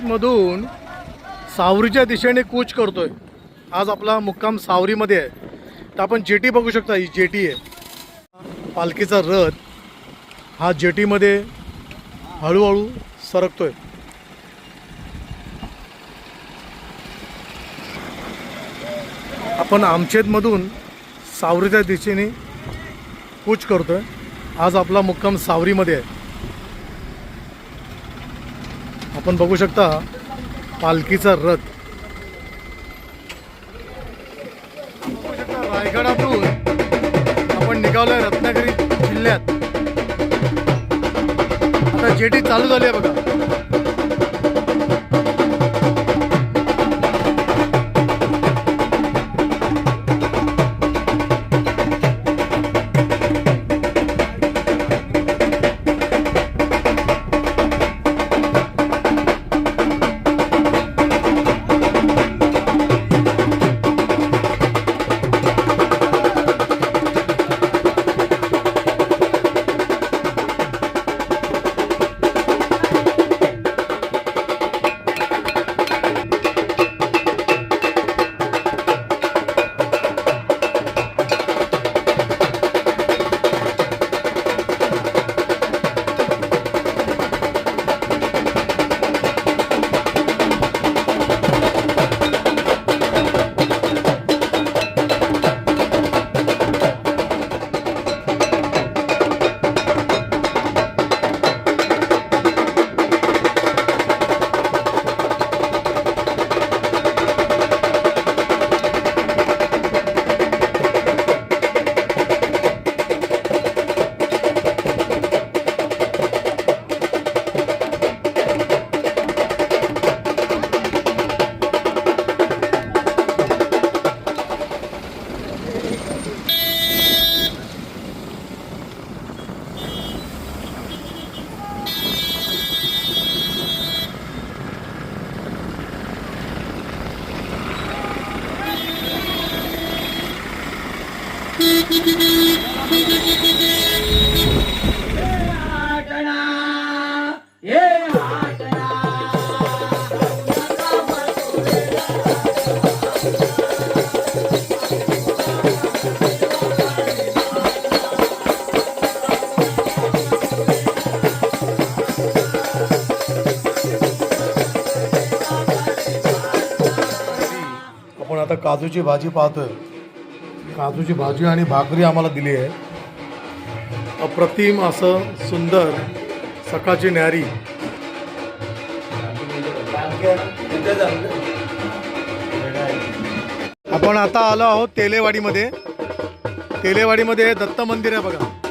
मधून सावरीच्या दिशेने कूच करतोय। आज आपला मुक्काम सावरीमध्ये आहे। तर आपण जेटी बघू शकता, ही जेटी आहे। पालखीचा रथ हा जेटीमध्ये हळूहळू सरकतोय। आपण आमचेदमधून सावरीच्या दिशेने कूच करतोय। आज आपला मुक्काम सावरीमध्ये आहे। आपण बघू शकता पालखीचा रथ। बघू शकता रायगडातून आपण निघालोय रत्नागिरी जिल्ह्यात। आता जेटी चालू झाली आहे बघा। आपण आता काजूची भाजी पाहतोय। काजूची भाजी आणि भाकरी आम्हाला दिली आहे। अप्रतिम असं सुंदर सकाळची न्यारी। आपण आता आलो आहोत तेलेवाडीमध्ये। तेलेवाडीमध्ये दत्त मंदिर आहे बघा।